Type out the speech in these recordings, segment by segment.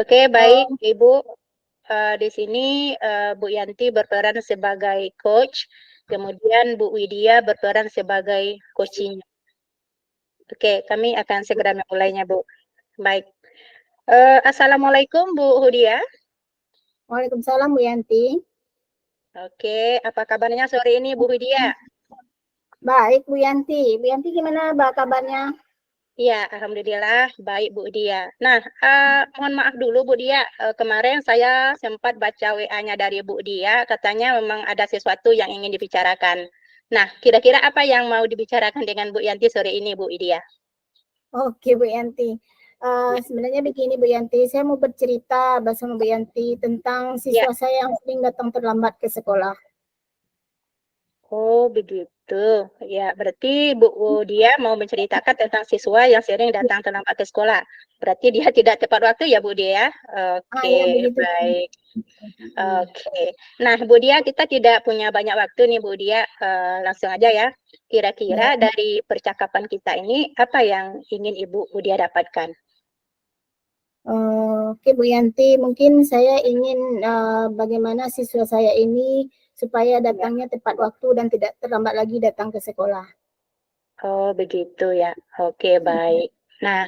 Oke, baik Oh, Ibu. Di sini Bu Yanti berperan sebagai coach, kemudian Bu Widya berperan sebagai coaching. Oke, kami akan segera memulainya, Bu. Baik. Assalamualaikum Bu Hudia. Waalaikumsalam Bu Yanti. Oke, apa kabarnya sore ini Bu Hudia? Baik Bu Yanti. Bu Yanti gimana kabarnya? Iya, alhamdulillah baik Bu Dia. Nah, mohon maaf dulu Bu Dia. Kemarin saya sempat baca WA-nya dari Bu Dia, katanya memang ada sesuatu yang ingin dibicarakan. Nah, kira-kira apa yang mau dibicarakan dengan Bu Yanti sore ini Bu Dia? Oke Bu Yanti. Sebenarnya begini Bu Yanti, saya mau bercerita bersama Bu Yanti tentang Ya. siswa saya yang sering datang terlambat ke sekolah. Oh, begitu. Ya, berarti Bu Dia mau menceritakan tentang siswa yang sering datang terlambat ke sekolah. Berarti dia tidak tepat waktu ya Bu Dia? Oke, Ya begitu. baik. Oke. Nah, Bu Dia, kita tidak punya banyak waktu nih, Bu Dia. Langsung aja ya. Ya. Kira-kira dari percakapan kita ini, apa yang ingin Ibu Bu Dia dapatkan? Oke Bu Yanti, mungkin saya ingin bagaimana siswa saya ini supaya Ya. datangnya tepat waktu dan tidak terlambat lagi datang ke sekolah. Oh, begitu ya. Oke, baik. Nah,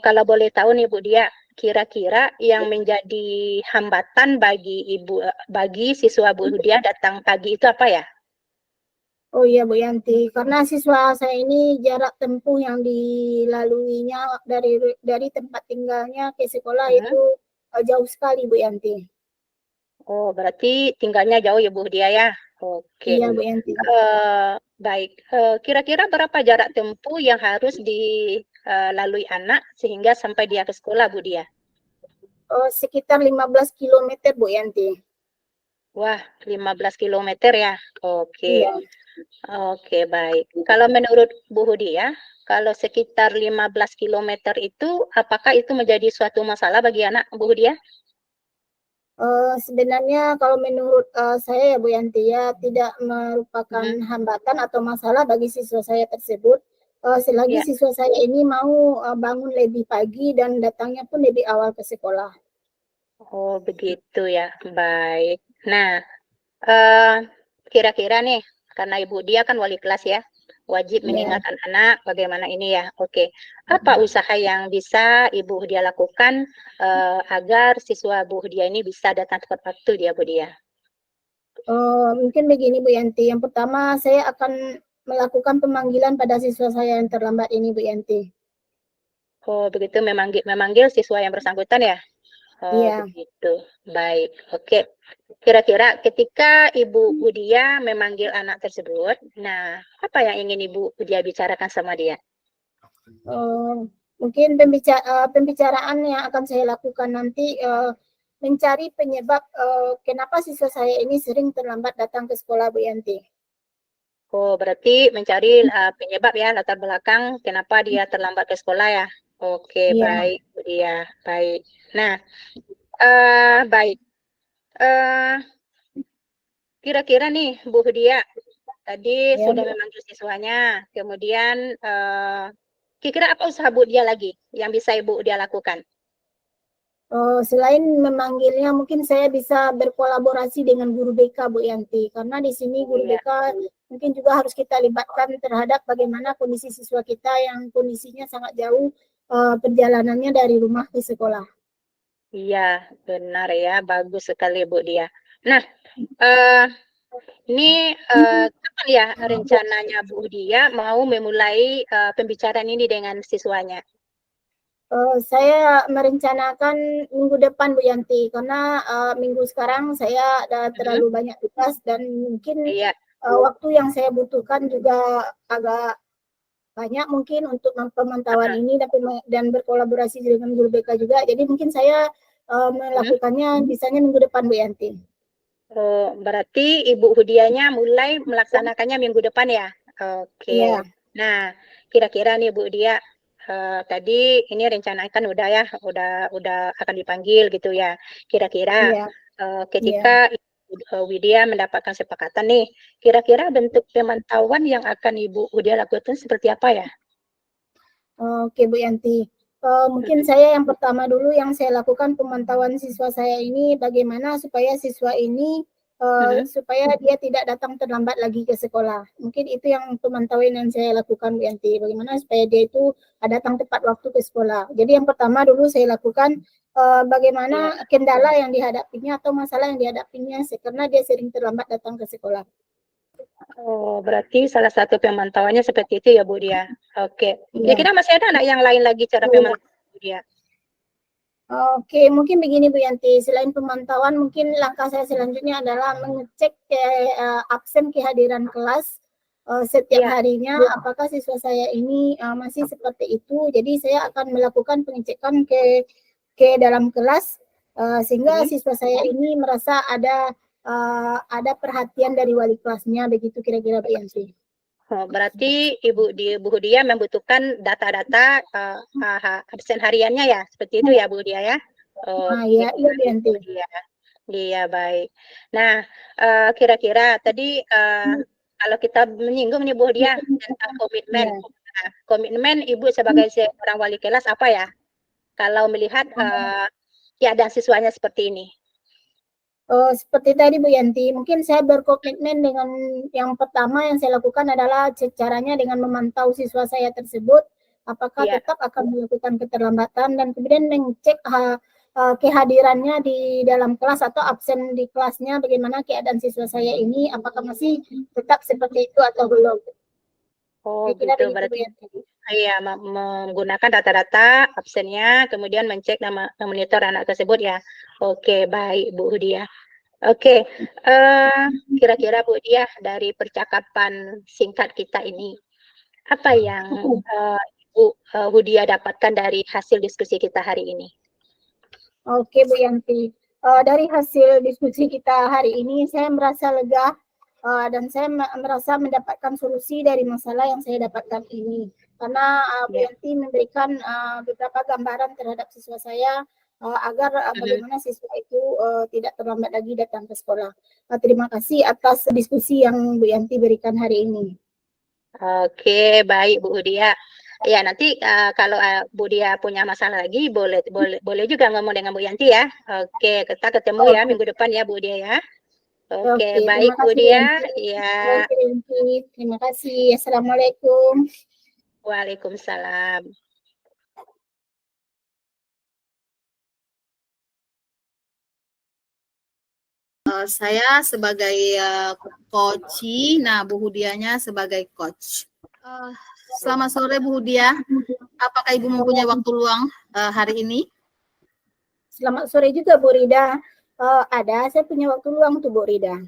kalau boleh tahu nih, Bu Dia, kira-kira yang menjadi hambatan bagi bagi siswa Bu Dia datang pagi itu apa ya? Oh iya Bu Yanti, karena siswa saya ini jarak tempuh yang dilaluinya dari tempat tinggalnya ke sekolah Hmm? itu jauh sekali Bu Yanti. Oh, berarti tinggalnya jauh ya Bu Dia ya? Oke. Iya Bu Yanti. Baik, kira-kira berapa jarak tempuh yang harus dilalui anak sehingga sampai dia ke sekolah, Bu Dia? Oh, sekitar 15 kilometer Bu Yanti. Wah, 15 kilometer ya? Oke, Iya. oke baik. Kalau menurut Bu Hudia, kalau sekitar 15 kilometer itu, apakah itu menjadi suatu masalah bagi anak, Bu Hudia? Sebenarnya kalau menurut saya ya Bu Yanti ya tidak merupakan Mhm. hambatan atau masalah bagi siswa saya tersebut. Selagi Ya, siswa saya ini mau bangun lebih pagi dan datangnya pun lebih awal ke sekolah. oh begitu ya, baik. Nah, eh, kira-kira nih, karena Ibu dia kan wali kelas ya, wajib Iya. mengingatkan anak bagaimana ini ya. Oke, apa usaha yang bisa Ibu dia lakukan agar siswa Bu dia ini bisa datang tepat waktu dia Bu dia? Mungkin begini Bu Yanti, yang pertama saya akan melakukan pemanggilan pada siswa saya yang terlambat ini Bu Yanti. Oh, begitu memanggil, memanggil siswa yang bersangkutan ya? Oh, Iya. begitu. Baik. Oke. Kira-kira ketika Ibu Budia memanggil anak tersebut, nah, apa yang ingin Ibu Budia bicarakan sama dia? Mungkin pembicaraan yang akan saya lakukan nanti mencari penyebab kenapa siswa saya ini sering terlambat datang ke sekolah Bu Yanti. Oh, berarti mencari penyebab ya, latar belakang kenapa dia terlambat ke sekolah ya. Oke, Iya. baik, Bu Dia. Baik. Nah, baik. Eh, kira-kira nih, Bu Dia, tadi Ya, sudah memanggil siswanya, kemudian kira-kira apa usaha Bu Dia lagi yang bisa Ibu dia lakukan? selain memanggilnya, mungkin saya bisa berkolaborasi dengan guru BK Bu Yanti, karena di sini Oh guru iya, BK mungkin juga harus kita libatkan terhadap bagaimana kondisi siswa kita yang kondisinya sangat jauh perjalanannya dari rumah ke sekolah. iya benar ya, bagus sekali Bu Dia. Nah, eh, ini kapan ya rencananya Bu Dia mau memulai pembicaraan ini dengan siswanya? Saya merencanakan minggu depan Bu Yanti, karena minggu sekarang saya ada Mhm. terlalu banyak tugas dan mungkin Iya, waktu yang saya butuhkan juga agak banyak mungkin untuk pemantauan ini dan berkolaborasi dengan guru BK juga. Jadi mungkin saya mhm. melakukannya bisanya minggu depan Bu Yanti. Oh, berarti Ibu Hudianya mulai melaksanakannya minggu depan ya? Oke. Iya, Nah, kira-kira nih Bu Dia, tadi ini rencana kan udah ya, udah akan dipanggil gitu ya. Kira-kira iya, iya. ketika Ibu Widya mendapatkan sepakatan nih, kira-kira bentuk pemantauan yang akan Ibu Widya lakukan seperti apa ya? Oke Bu Yanti. Mungkin saya yang pertama dulu yang saya lakukan pemantauan siswa saya ini bagaimana supaya siswa ini supaya dia tidak datang terlambat lagi ke sekolah. Mungkin itu yang pemantauan yang saya lakukan Bu Yanti. Bagaimana supaya dia itu datang tepat waktu ke sekolah. Jadi yang pertama dulu saya lakukan bagaimana kendala yang dihadapinya atau masalah yang dihadapinya karena dia sering terlambat datang ke sekolah. Oh, berarti salah satu pemantauannya seperti itu ya Bu Dia. Oke. Iya. Kira-kira masih ada nggak yang lain lagi cara pemantauan Bu Dia? Oke, mungkin begini Bu Yanti, selain pemantauan mungkin langkah saya selanjutnya adalah mengecek absen kehadiran kelas setiap harinya apakah siswa saya ini masih seperti itu. Jadi saya akan melakukan pengecekan ke dalam kelas sehingga siswa saya ini merasa ada perhatian dari wali kelasnya, begitu kira-kira Bu Yanti. Oh, berarti Bu Dia membutuhkan data-data absen hariannya ya, seperti itu ya Bu Dia ya? Iya, iya Bu Yanti. Iya, baik. Nah, kira-kira tadi kalau kita menyinggung nih Bu Dia tentang komitmen. Nah, komitmen Ibu sebagai seorang wali kelas apa ya? Kalau melihat keadaan siswanya seperti ini. Seperti tadi Bu Yanti, mungkin saya berkomitmen dengan yang pertama yang saya lakukan adalah caranya dengan memantau siswa saya tersebut, apakah tetap akan melakukan keterlambatan dan kemudian mengecek kehadirannya di dalam kelas atau absen di kelasnya, bagaimana keadaan siswa saya ini, apakah masih tetap seperti itu atau belum. Oh, gitu. Berarti iya, menggunakan data-data absennya, kemudian mencek monitor anak tersebut ya. Oke, baik Bu Dia. Oke, kira-kira Bu Dia dari percakapan singkat kita ini, apa yang Bu Dia dapatkan dari hasil diskusi kita hari ini? Oke Bu Yanti, dari hasil diskusi kita hari ini saya merasa lega dan saya merasa mendapatkan solusi dari masalah yang saya dapatkan ini. Karena Bu Yanti memberikan beberapa gambaran terhadap siswa saya agar bagaimana siswa itu tidak terlambat lagi datang ke sekolah. Terima kasih atas diskusi yang Bu Yanti berikan hari ini. Oke, baik Bu Dia. Ya, nanti kalau Bu Dia punya masalah lagi, boleh juga ngomong dengan Bu Yanti ya. Oke, kita ketemu ya minggu depan ya Bu Dia ya. Oke, baik Bu Dia. Ya. Terima kasih. Assalamualaikum. Waalaikumsalam. Saya sebagai coach, nah Bu Hudianya sebagai coach. Selamat sore Bu Hudia. Apakah Ibu mempunyai waktu luang hari ini? Selamat sore juga Bu Rida. Ada, saya punya waktu luang tuh Bu Rida.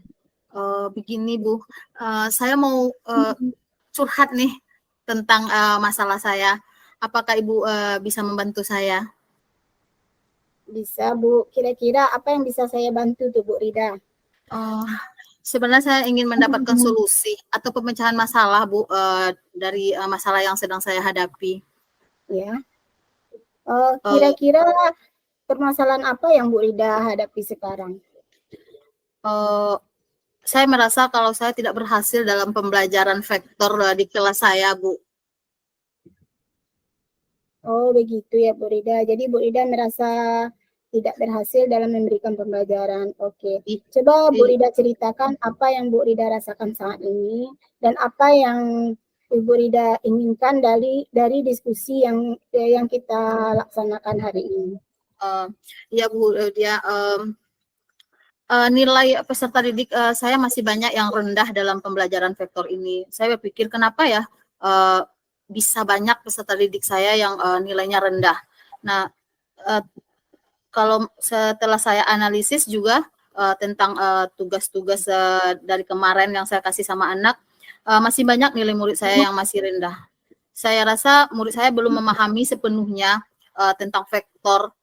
Begini Bu, saya mau curhat nih tentang masalah saya. Apakah Ibu bisa membantu saya? Bisa Bu, kira-kira apa yang bisa saya bantu tuh Bu Rida? Sebenarnya saya ingin mendapatkan solusi atau pemecahan masalah Bu dari masalah yang sedang saya hadapi. Ya. Kira-kira permasalahan apa yang Bu Rida hadapi sekarang? Saya merasa kalau saya tidak berhasil dalam pembelajaran vektor di kelas saya Bu. Oh begitu ya Bu Rida. Jadi Bu Rida merasa tidak berhasil dalam memberikan pembelajaran. Oke. Coba Bu Rida ceritakan apa yang Bu Rida rasakan saat ini dan apa yang Ibu Rida inginkan dari diskusi yang kita laksanakan hari ini. Ya Bu, dia nilai peserta didik saya masih banyak yang rendah dalam pembelajaran vektor ini. Saya berpikir kenapa ya bisa banyak peserta didik saya yang nilainya rendah. Nah, kalau setelah saya analisis juga tentang tugas-tugas dari kemarin yang saya kasih sama anak, masih banyak nilai murid saya yang masih rendah. Saya rasa murid saya belum memahami sepenuhnya tentang vektor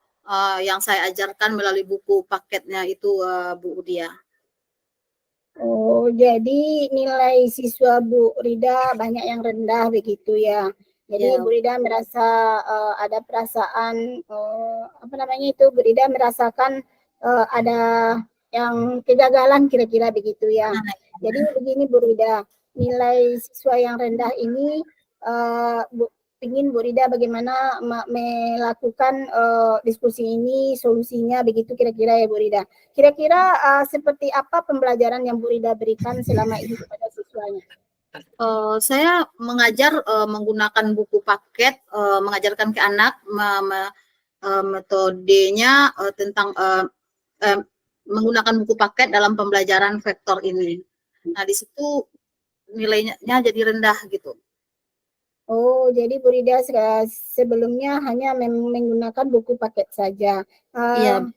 yang saya ajarkan melalui buku paketnya itu Bu Dia. Oh, jadi nilai siswa Bu Rida banyak yang rendah begitu ya. Jadi Bu Rida merasa ada perasaan apa namanya itu, Bu Rida merasakan ada yang kegagalan kira-kira begitu ya. Jadi begini Bu Rida, nilai siswa yang rendah ini ingin Bu Rida bagaimana melakukan diskusi ini, solusinya begitu kira-kira ya Bu Rida. Kira-kira seperti apa pembelajaran yang Bu Rida berikan selama ini kepada siswanya? Saya mengajar menggunakan buku paket, mengajarkan ke anak metodenya tentang menggunakan buku paket dalam pembelajaran vektor ini. Nah, di situ nilainya jadi rendah gitu. Oh, jadi Bu Rida sebelumnya hanya menggunakan buku paket saja. Iya.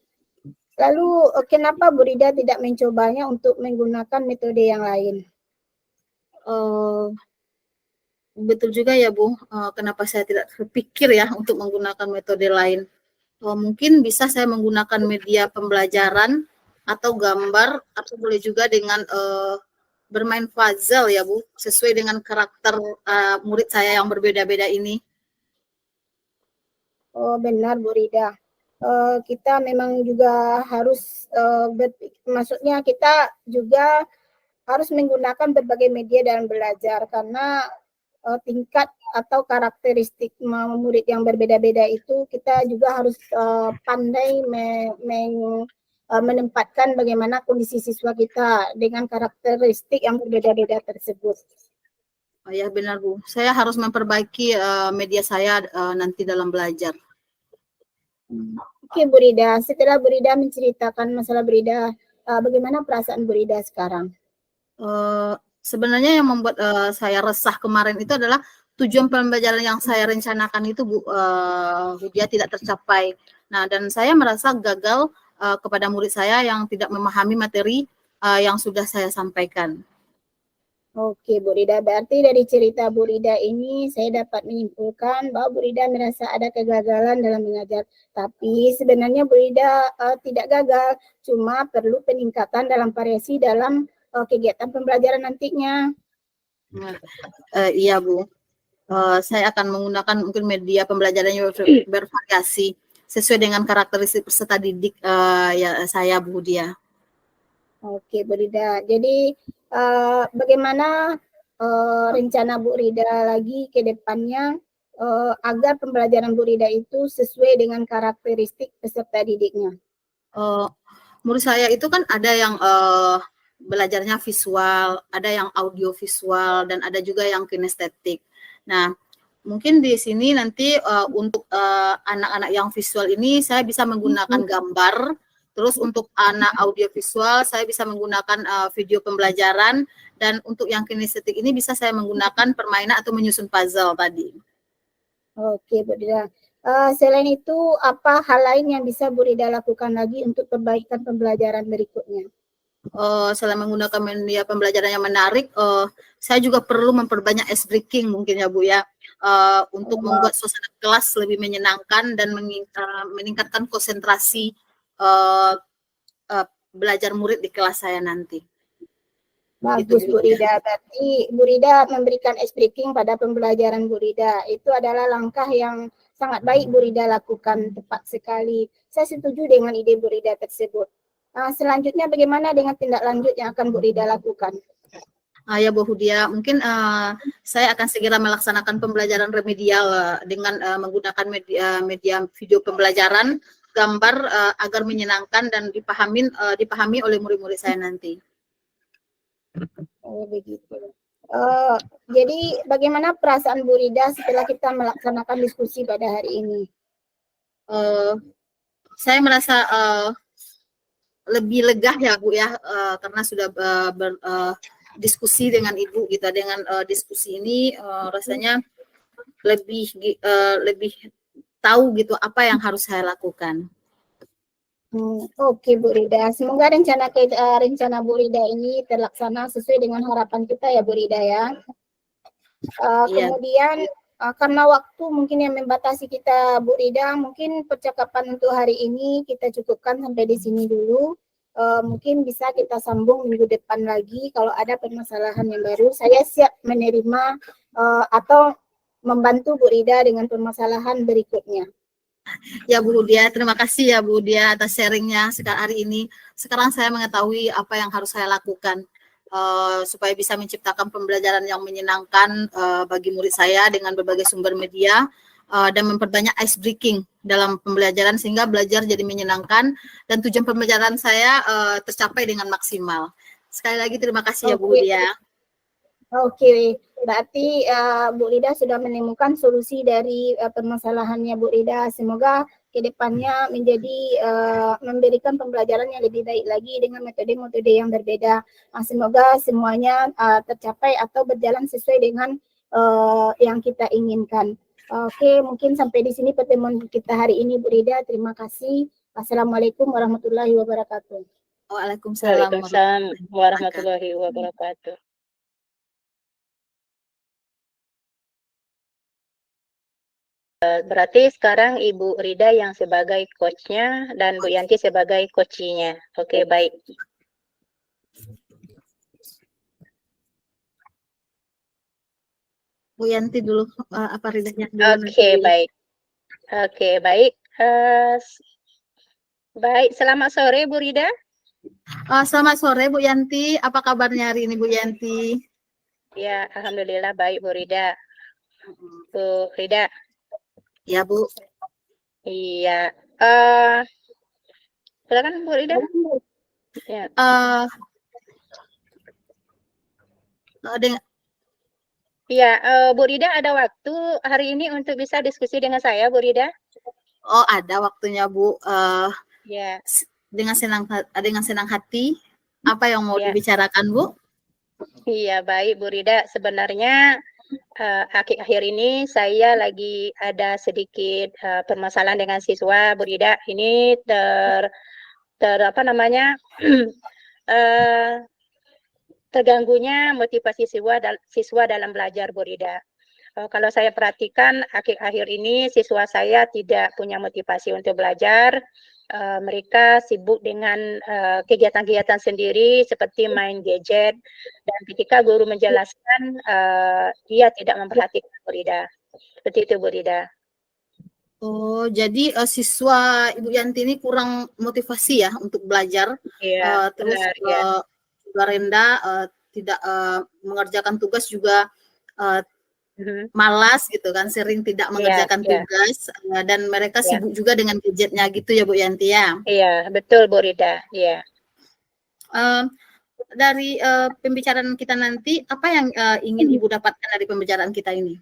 Lalu kenapa Bu Rida tidak mencobanya untuk menggunakan metode yang lain? Betul juga ya Bu, kenapa saya tidak terpikir ya untuk menggunakan metode lain. Mungkin bisa saya menggunakan media pembelajaran atau gambar, atau boleh juga dengan bermain puzzle ya Bu, sesuai dengan karakter murid saya yang berbeda-beda ini. Oh benar Bu Rida. Kita memang juga harus maksudnya kita juga harus menggunakan berbagai media dalam belajar karena tingkat atau karakteristik murid yang berbeda-beda itu kita juga harus pandai menempatkan bagaimana kondisi siswa kita dengan karakteristik yang berbeda-beda tersebut. Oh ya benar Bu, saya harus memperbaiki media saya nanti dalam belajar. Oke Bu Rida, setelah Bu Rida menceritakan masalah Bu Rida, bagaimana perasaan Bu Rida sekarang? Sebenarnya yang membuat saya resah kemarin itu adalah tujuan pembelajaran yang saya rencanakan itu Bu, dia tidak tercapai. Nah, dan saya merasa gagal kepada murid saya yang tidak memahami materi yang sudah saya sampaikan. Oke Bu Rida, berarti dari cerita Bu Rida ini saya dapat menyimpulkan bahwa Bu Rida merasa ada kegagalan dalam mengajar. Tapi sebenarnya Bu Rida tidak gagal, cuma perlu peningkatan dalam variasi dalam kegiatan pembelajaran nantinya. Iya Bu, saya akan menggunakan mungkin media pembelajaran yang bervariasi sesuai dengan karakteristik peserta didik ya saya Bu Dia. Oke Bu Rida, jadi bagaimana rencana Bu Rida lagi ke depannya agar pembelajaran Bu Rida itu sesuai dengan karakteristik peserta didiknya? Menurut saya itu kan ada yang belajarnya visual, ada yang audio visual, dan ada juga yang kinestetik. Nah, mungkin di sini nanti untuk anak-anak yang visual ini saya bisa menggunakan gambar. Terus untuk anak audiovisual saya bisa menggunakan video pembelajaran, dan untuk yang kinestetik ini bisa saya menggunakan permainan atau menyusun puzzle tadi. Oke Bu Rida. Selain itu apa hal lain yang bisa Bu Rida lakukan lagi untuk perbaikan pembelajaran berikutnya? Selain menggunakan media pembelajaran yang menarik, saya juga perlu memperbanyak ice breaking mungkin ya Bu ya, untuk membuat suasana kelas lebih menyenangkan dan meningkatkan konsentrasi belajar murid di kelas saya nanti. Bagus Bu Rida, berarti Bu Rida memberikan ice breaking pada pembelajaran Bu Rida. Itu adalah langkah yang sangat baik Bu Rida lakukan, tepat sekali. Saya setuju dengan ide Bu Rida tersebut. Selanjutnya bagaimana dengan tindak lanjut yang akan Bu Rida lakukan? Ya Bu Hudia, mungkin saya akan segera melaksanakan pembelajaran remedial dengan menggunakan media video pembelajaran, gambar agar menyenangkan dan dipahami oleh murid-murid saya nanti. Oh begitu. Jadi bagaimana perasaan Bu Rida setelah kita melaksanakan diskusi pada hari ini? Saya merasa lebih lega ya Bu ya, karena sudah diskusi dengan Ibu gitu. Dengan diskusi ini rasanya lebih tahu gitu apa yang harus saya lakukan. Oke Bu Rida, semoga rencana Bu Rida ini terlaksana sesuai dengan harapan kita ya Bu Rida ya. Kemudian karena waktu mungkin yang membatasi kita Bu Rida, mungkin percakapan untuk hari ini kita cukupkan sampai di sini dulu. Mungkin bisa kita sambung minggu depan lagi kalau ada permasalahan yang baru. Saya siap menerima atau membantu Bu Rida dengan permasalahan berikutnya. Ya Bu Dia, terima kasih ya Bu Dia atas sharingnya hari ini. Sekarang saya mengetahui apa yang harus saya lakukan. supaya bisa menciptakan pembelajaran yang menyenangkan bagi murid saya dengan berbagai sumber media dan memperbanyak ice breaking dalam pembelajaran sehingga belajar jadi menyenangkan dan tujuan pembelajaran saya tercapai dengan maksimal. Sekali lagi terima kasih ya Bu Dia. Oke, berarti Bu Rida sudah menemukan solusi dari permasalahannya Bu Rida. Semoga ke depannya menjadi memberikan pembelajaran yang lebih baik lagi dengan metode-metode yang berbeda. Semoga semuanya tercapai atau berjalan sesuai dengan yang kita inginkan. Oke, mungkin sampai di sini pertemuan kita hari ini Bu Rida. Terima kasih. Assalamualaikum warahmatullahi wabarakatuh. Waalaikumsalam warahmatullahi wabarakatuh. Berarti sekarang Ibu Rida yang sebagai coachnya dan Bu Yanti sebagai coachinya. Oke, baik. Bu Yanti dulu, apa Ridanya Oke, dulu? Nanti. baik. Oke, baik. Baik, selamat sore Bu Rida. Selamat sore Bu Yanti, apa kabarnya hari ini Bu Yanti? Ya, alhamdulillah baik Bu Rida. Bu Rida. Ya Bu. Iya. Silakan Bu Rida. Ya. Iya, Bu Rida ada waktu hari ini untuk bisa diskusi dengan saya, Bu Rida? Oh, ada waktunya Bu. Ya. Dengan senang hati. Apa yang mau dibicarakan Bu? Iya, baik Bu Rida. Sebenarnya akhir-akhir ini saya lagi ada sedikit permasalahan dengan siswa Bu Rida. Ini terganggunya motivasi siswa dalam belajar Bu Rida. Kalau saya perhatikan akhir-akhir ini siswa saya tidak punya motivasi untuk belajar. Mereka sibuk dengan kegiatan-kegiatan sendiri seperti main gadget, dan ketika guru menjelaskan dia tidak memperhatikan Bu Rida. Seperti itu Bu Rida. Oh, jadi siswa Ibu Yanti ini kurang motivasi ya untuk belajar. Iya, Terus benar, ya. juga rendah, tidak mengerjakan tugas juga malas gitu kan, sering tidak mengerjakan tugas dan mereka sibuk juga dengan gadgetnya gitu ya Bu Yanti ya. Iya, betul Bu Rida. Iya. Dari pembicaraan kita nanti, apa yang ingin Ibu dapatkan dari pembicaraan kita ini?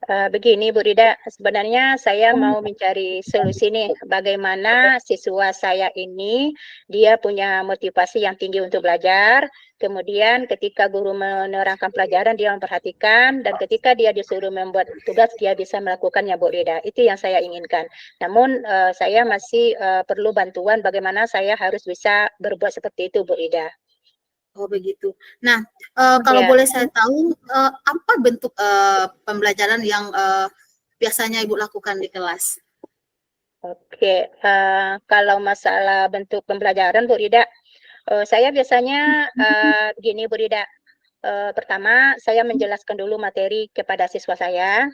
Begini Bu Rida, sebenarnya saya mau mencari solusi nih, bagaimana siswa saya ini dia punya motivasi yang tinggi untuk belajar, kemudian ketika guru menerangkan pelajaran dia memperhatikan, dan ketika dia disuruh membuat tugas dia bisa melakukannya Bu Rida. Itu yang saya inginkan. Namun saya masih perlu bantuan bagaimana saya harus bisa berbuat seperti itu Bu Rida. Oh begitu. Nah, kalau boleh saya tahu, apa bentuk pembelajaran yang biasanya Ibu lakukan di kelas? Oke, kalau masalah bentuk pembelajaran Bu Rida, saya biasanya gini Bu Rida, pertama saya menjelaskan dulu materi kepada siswa saya.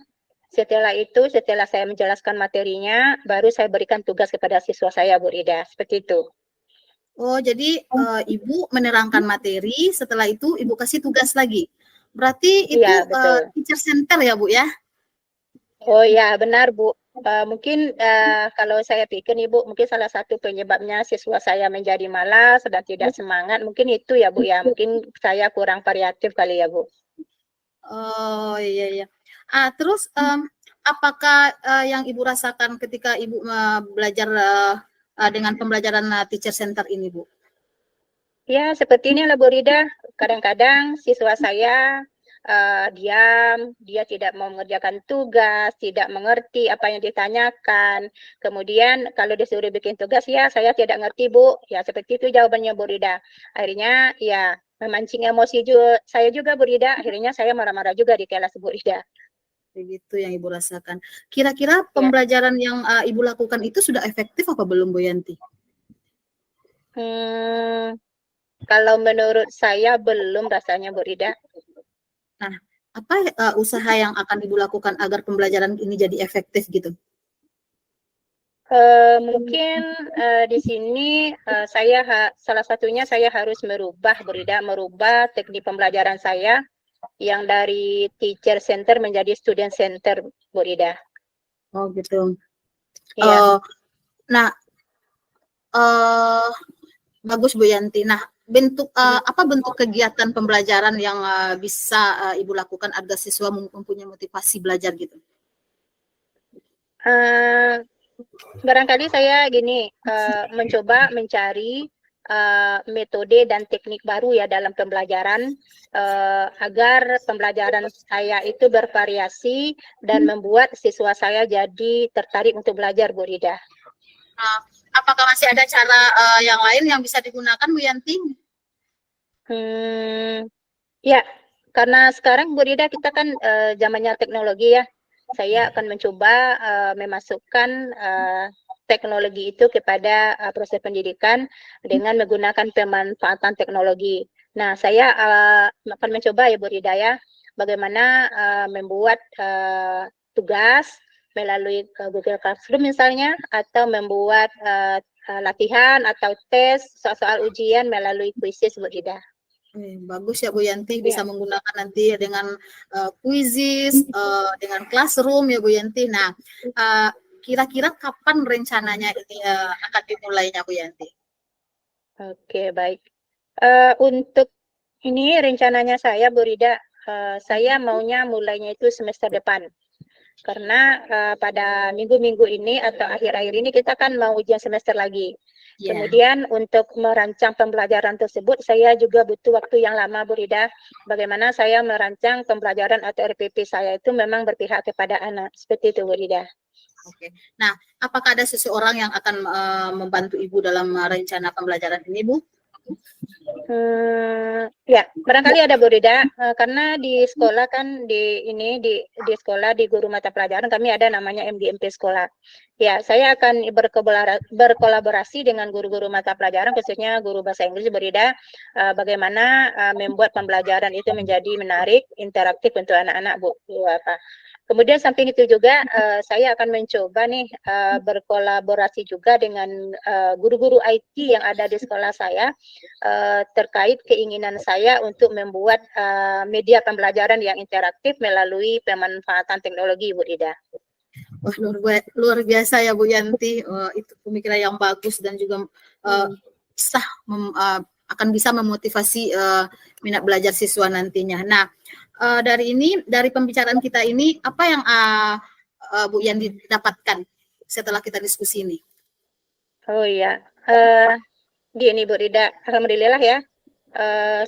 Setelah itu, setelah saya menjelaskan materinya, baru saya berikan tugas kepada siswa saya Bu Rida, seperti itu. Oh, jadi Ibu menerangkan materi, setelah itu Ibu kasih tugas lagi. Berarti itu teacher center ya, Bu ya? Oh ya, benar Bu. Mungkin kalau saya pikir Ibu, mungkin salah satu penyebabnya siswa saya menjadi malas dan tidak semangat, mungkin itu ya Bu ya. Mungkin saya kurang variatif kali ya Bu. Oh iya iya. Terus apakah yang Ibu rasakan ketika Ibu belajar dengan pembelajaran teacher center ini, Bu? Ya, seperti ini lah Bu Rida. Kadang-kadang siswa saya diam, dia tidak mau mengerjakan tugas, tidak mengerti apa yang ditanyakan. Kemudian kalau disuruh bikin tugas, ya saya tidak ngerti Bu. Ya seperti itu jawabannya Bu Rida. Akhirnya ya memancing emosi juga saya juga Bu Rida. Akhirnya saya marah-marah juga di kelas Bu Rida. Begitu yang Ibu rasakan. Kira-kira pembelajaran yang Ibu lakukan itu sudah efektif apa belum Bu Yanti? Kalau menurut saya belum rasanya Bu Rida. Nah, apa usaha yang akan Ibu lakukan agar pembelajaran ini jadi efektif gitu? Mungkin di sini salah satunya saya harus merubah teknik pembelajaran saya yang dari teacher center menjadi student center, Bu Rida. Oh gitu. Iya. Nah, bagus Bu Yanti. Nah, apa bentuk kegiatan pembelajaran yang bisa Ibu lakukan agar siswa mempunyai motivasi belajar gitu? Barangkali saya mencoba mencari metode dan teknik baru ya dalam pembelajaran agar pembelajaran saya itu bervariasi dan membuat siswa saya jadi tertarik untuk belajar, Bu Rida. Apakah masih ada cara yang lain yang bisa digunakan, Bu Yanti? Ya, karena sekarang Bu Rida kita kan zamannya teknologi ya. Saya akan mencoba memasukkan teknologi itu kepada proses pendidikan dengan menggunakan pemanfaatan teknologi. Nah, saya akan mencoba ya Bu Rida ya, bagaimana membuat tugas melalui Google Classroom misalnya, atau membuat latihan atau tes soal-soal ujian melalui quizzes Bu Rida. Bagus ya Bu Yanti, bisa menggunakan nanti dengan quizzes, dengan classroom ya Bu Yanti. Nah, kira-kira kapan rencananya ini akan dimulainya Bu Yanti? Oke, baik. Untuk ini rencananya saya Bu Rida, saya maunya mulainya itu semester depan. Karena pada minggu-minggu ini atau akhir-akhir ini kita kan mau ujian semester lagi. Yeah. Kemudian untuk merancang pembelajaran tersebut saya juga butuh waktu yang lama Bu Rida. Bagaimana saya merancang pembelajaran atau RPP saya itu memang berpihak kepada anak. Seperti itu Bu Rida. Oke. Nah, apakah ada seseorang yang akan membantu Ibu dalam rencana pembelajaran ini, Bu? Ya, barangkali ada Bu Rida, karena di sekolah kan di sekolah di guru mata pelajaran kami ada namanya MGMP sekolah. Ya, saya akan berkolaborasi dengan guru-guru mata pelajaran khususnya guru bahasa Inggris Bu Rida, bagaimana membuat pembelajaran itu menjadi menarik, interaktif untuk anak-anak Bu. Kemudian samping itu juga saya akan mencoba nih berkolaborasi juga dengan guru-guru IT yang ada di sekolah saya terkait keinginan saya untuk membuat media pembelajaran yang interaktif melalui pemanfaatan teknologi Bu Rida. Wah, luar biasa ya Bu Yanti, itu pemikiran yang bagus dan juga akan bisa memotivasi minat belajar siswa nantinya. Nah, dari pembicaraan kita ini, apa yang Bu Yanti dapatkan setelah kita diskusi ini? Oh iya, gini Bu Rida, alhamdulillah ya,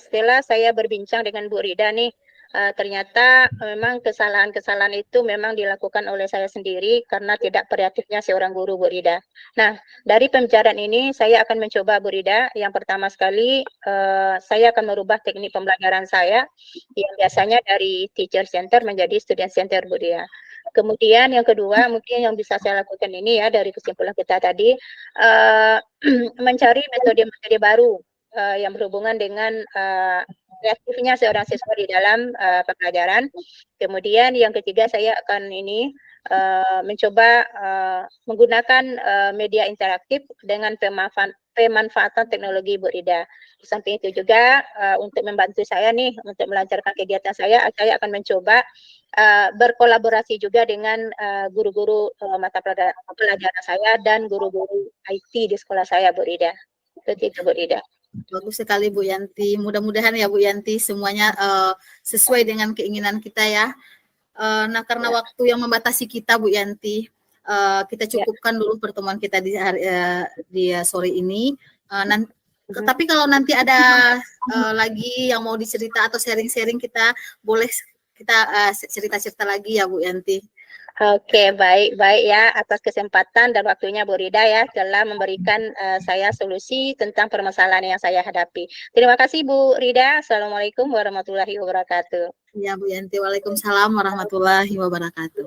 setelah saya berbincang dengan Bu Rida nih, ternyata memang kesalahan-kesalahan itu memang dilakukan oleh saya sendiri karena tidak kreatifnya seorang guru Bu Rida. Nah, dari pembicaraan ini saya akan mencoba Bu Rida. Yang pertama sekali saya akan merubah teknik pembelajaran saya yang biasanya dari teacher center menjadi student center Bu Rida. Kemudian yang kedua mungkin yang bisa saya lakukan ini ya dari kesimpulan kita tadi mencari metode-metode baru yang berhubungan dengan kreatifnya seorang siswa di dalam pembelajaran. Kemudian yang ketiga saya akan mencoba menggunakan media interaktif dengan pemanfaatan teknologi Bu Rida. Di samping itu juga untuk membantu saya nih untuk melancarkan kegiatan saya akan mencoba berkolaborasi juga dengan guru-guru mata pelajaran saya dan guru-guru IT di sekolah saya Bu Rida. Seperti itu Bu Rida. Bagus sekali Bu Yanti. Mudah-mudahan ya Bu Yanti semuanya sesuai dengan keinginan kita ya. Nah, karena waktu yang membatasi kita Bu Yanti, kita cukupkan dulu pertemuan kita di sore ini. Tapi kalau nanti ada lagi yang mau dicerita atau sharing-sharing, kita boleh kita cerita-cerita lagi ya Bu Yanti. Oke, baik ya atas kesempatan dan waktunya Bu Rida ya telah memberikan saya solusi tentang permasalahan yang saya hadapi. Terima kasih Bu Rida. Assalamualaikum warahmatullahi wabarakatuh. Ya Bu Yanti, waalaikumsalam warahmatullahi wabarakatuh.